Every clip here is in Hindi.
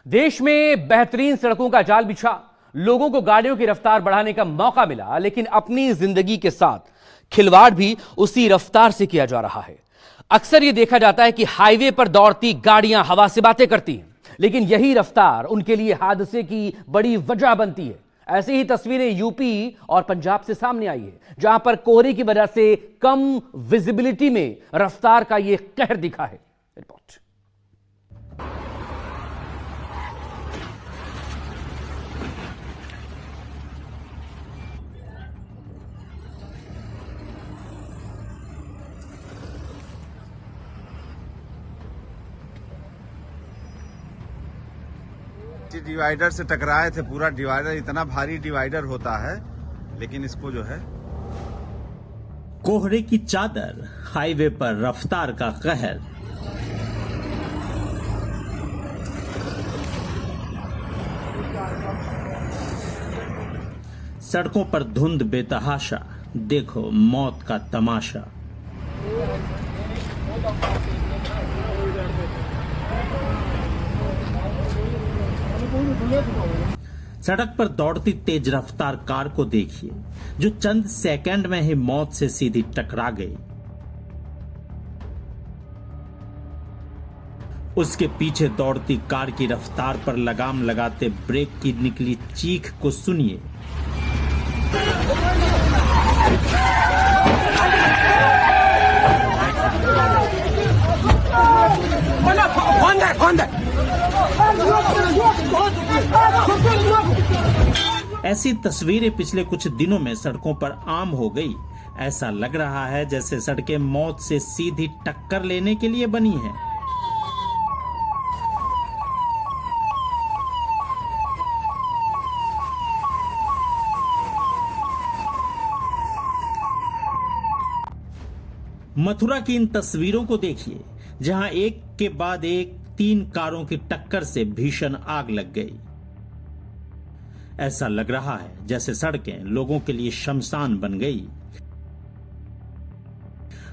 देश में बेहतरीन सड़कों का जाल बिछा, लोगों को गाड़ियों की रफ्तार बढ़ाने का मौका मिला, लेकिन अपनी जिंदगी के साथ खिलवाड़ भी उसी रफ्तार से किया जा रहा है। अक्सर यह देखा जाता है कि हाईवे पर दौड़ती गाड़ियां हवा से बातें करती हैं, लेकिन यही रफ्तार उनके लिए हादसे की बड़ी वजह बनती है। ऐसी ही तस्वीरें यूपी और पंजाब से सामने आई है, जहां पर कोहरे की वजह से कम विजिबिलिटी में रफ्तार का यह कहर दिखा है। रिपोर्ट। डिवाइडर से टकराए थे। पूरा डिवाइडर, इतना भारी डिवाइडर होता है, लेकिन इसको जो है कोहरे की चादर, हाईवे पर रफ्तार का कहर। सड़कों पर धुंध बेतहाशा, देखो मौत का तमाशा। सड़क पर दौड़ती तेज रफ्तार कार को देखिए, जो चंद सेकंड में ही मौत से सीधी टकरा गई। उसके पीछे दौड़ती कार की रफ्तार पर लगाम लगाते ब्रेक की निकली चीख को सुनिए। ऐसी तस्वीरें पिछले कुछ दिनों में सड़कों पर आम हो गई। ऐसा लग रहा है जैसे सड़कें मौत से सीधी टक्कर लेने के लिए बनी हैं। मथुरा की इन तस्वीरों को देखिए, जहां एक के बाद एक 3 कारों की टक्कर से भीषण आग लग गई। ऐसा लग रहा है जैसे सड़कें लोगों के लिए शमशान बन गई।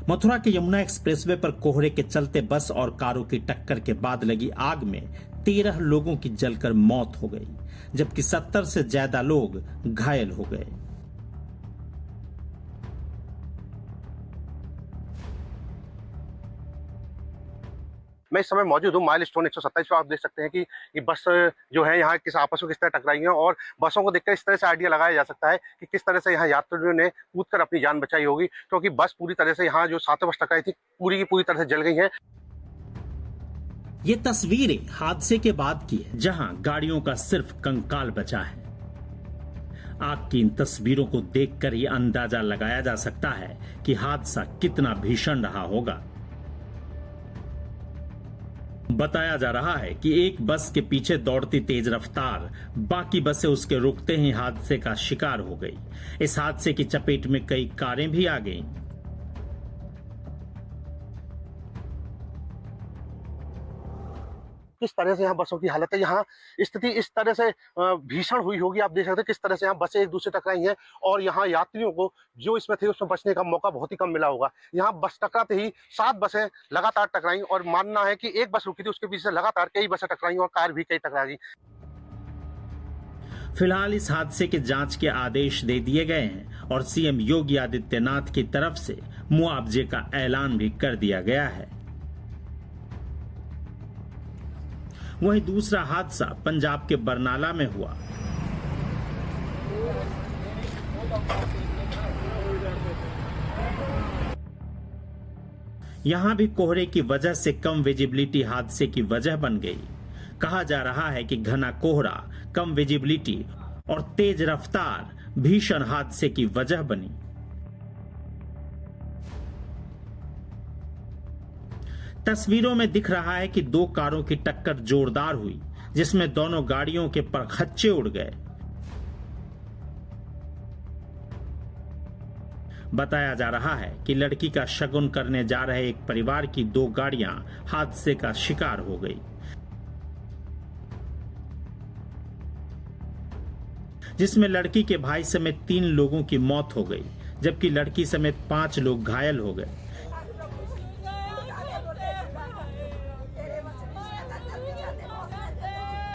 मथुरा के यमुना एक्सप्रेसवे पर कोहरे के चलते बस और कारों की टक्कर के बाद लगी आग में 13 लोगों की जलकर मौत हो गई, जबकि 70 से ज्यादा लोग घायल हो गए। मैं इस समय मौजूद हूँ माइलस्टोन 127 पर। आप देख सकते हैं कि ये बस जो है यहाँ किस आपस में किस तरह टकराई है, और बसों को देखकर इस तरह से आइडिया लगाया जा सकता है कि किस तरह से यहाँ यात्रियों ने कूदकर अपनी जान बचाई होगी, क्योंकि बस पूरी तरह से यहाँ जो 7 बस टकराई थी पूरी की पूरी तरह से जल गई है। ये तस्वीरें हादसे के बाद की है, जहां गाड़ियों का सिर्फ कंकाल बचा है। आग की इन तस्वीरों को देखकर ये अंदाजा लगाया जा सकता है कि हादसा कितना भीषण रहा होगा। बताया जा रहा है कि एक बस के पीछे दौड़ती तेज रफ्तार बाकी बसें उसके रुकते ही हादसे का शिकार हो गई। इस हादसे की चपेट में कई कारें भी आ गईं। किस तरह से यहाँ बसों की हालत है, यहाँ स्थिति इस तरह से भीषण हुई होगी। आप देख सकते हैं किस तरह से यहाँ बसें एक दूसरे टकराई हैं, और यहाँ यात्रियों को जो इसमें थे उसमें बचने का मौका बहुत ही कम मिला होगा। यहाँ बस टकराते ही 7 बसें लगातार टकराई, और मानना है कि एक बस रुकी थी, उसके पीछे लगातार कई बसें टकराई और कार भी कई टकरा गई। फिलहाल इस हादसे के जांच के आदेश दे दिए गए हैं और सीएम योगी आदित्यनाथ की तरफ से मुआवजे का ऐलान भी कर दिया गया है। वहीं दूसरा हादसा पंजाब के बरनाला में हुआ। यहां भी कोहरे की वजह से कम विजिबिलिटी हादसे की वजह बन गई। कहा जा रहा है कि घना कोहरा, कम विजिबिलिटी और तेज रफ्तार भीषण हादसे की वजह बनी। तस्वीरों में दिख रहा है कि 2 कारों की टक्कर जोरदार हुई, जिसमें दोनों गाड़ियों के परखच्चे उड़ गए। बताया जा रहा है कि लड़की का शगुन करने जा रहे एक परिवार की 2 गाड़ियां हादसे का शिकार हो गई, जिसमें लड़की के भाई समेत 3 लोगों की मौत हो गई, जबकि लड़की समेत 5 लोग घायल हो गए।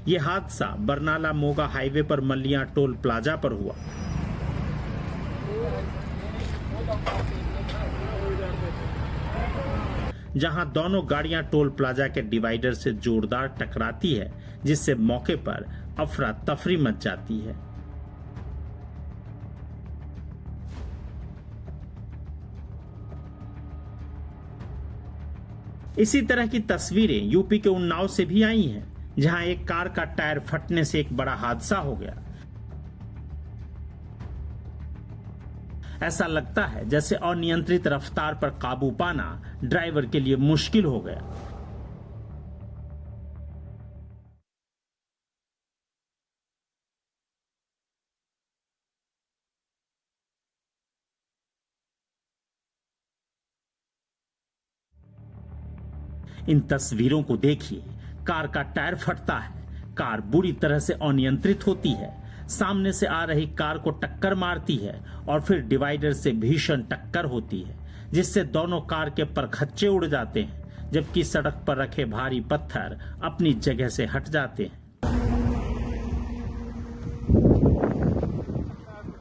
ये हादसा बरनाला मोगा हाईवे पर मल्लिया टोल प्लाजा पर हुआ। जहां दोनों गाड़ियां टोल प्लाजा के डिवाइडर से जोरदार टकराती है, जिससे मौके पर अफरा तफरी मच जाती है। इसी तरह की तस्वीरें यूपी के उन्नाव से भी आई हैं, जहां एक कार का टायर फटने से एक बड़ा हादसा हो गया। ऐसा लगता है जैसे अनियंत्रित रफ्तार पर काबू पाना ड्राइवर के लिए मुश्किल हो गया। इन तस्वीरों को देखिए, कार का टायर फटता है, कार बुरी तरह से अनियंत्रित होती है, सामने से आ रही कार को टक्कर मारती है और फिर डिवाइडर से भीषण टक्कर होती है, जिससे दोनों कार के परखच्चे उड़ जाते हैं, जबकि सड़क पर रखे भारी पत्थर अपनी जगह से हट जाते हैं।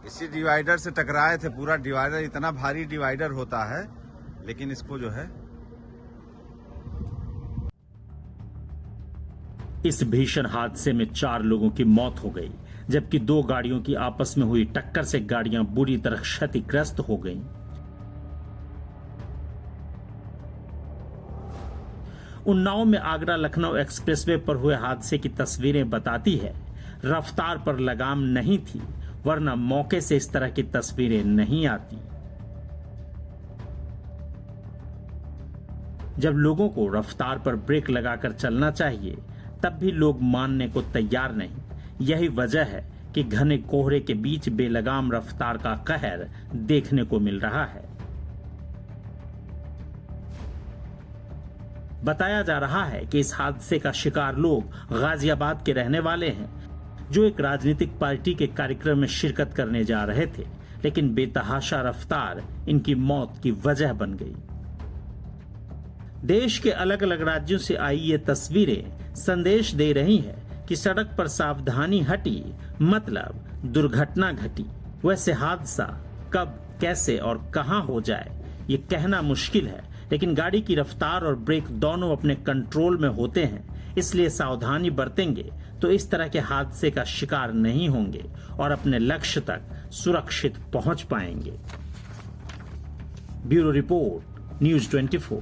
इसी डिवाइडर से टकराए थे। पूरा डिवाइडर इतना भारी डिवाइडर होता है, लेकिन इसको जो है इस भीषण हादसे में 4 लोगों की मौत हो गई, जबकि 2 गाड़ियों की आपस में हुई टक्कर से गाड़ियां बुरी तरह क्षतिग्रस्त हो गईं। उन्नाव में आगरा लखनऊ एक्सप्रेसवे पर हुए हादसे की तस्वीरें बताती है, रफ्तार पर लगाम नहीं थी, वरना मौके से इस तरह की तस्वीरें नहीं आती। जब लोगों को रफ्तार पर ब्रेक लगाकर चलना चाहिए, तब भी लोग मानने को तैयार नहीं। यही वजह है कि घने कोहरे के बीच बेलगाम रफ्तार का कहर देखने को मिल रहा है। बताया जा रहा है कि इस हादसे का शिकार लोग गाजियाबाद के रहने वाले हैं, जो एक राजनीतिक पार्टी के कार्यक्रम में शिरकत करने जा रहे थे, लेकिन बेतहाशा रफ्तार इनकी मौत की वजह बन गई। देश के अलग अलग राज्यों से आई ये तस्वीरें संदेश दे रही है कि सड़क पर सावधानी हटी मतलब दुर्घटना घटी। वैसे हादसा कब, कैसे और कहां हो जाए ये कहना मुश्किल है, लेकिन गाड़ी की रफ्तार और ब्रेक दोनों अपने कंट्रोल में होते हैं, इसलिए सावधानी बरतेंगे तो इस तरह के हादसे का शिकार नहीं होंगे और अपने लक्ष्य तक सुरक्षित पहुंच पाएंगे। Bureau report, news 24।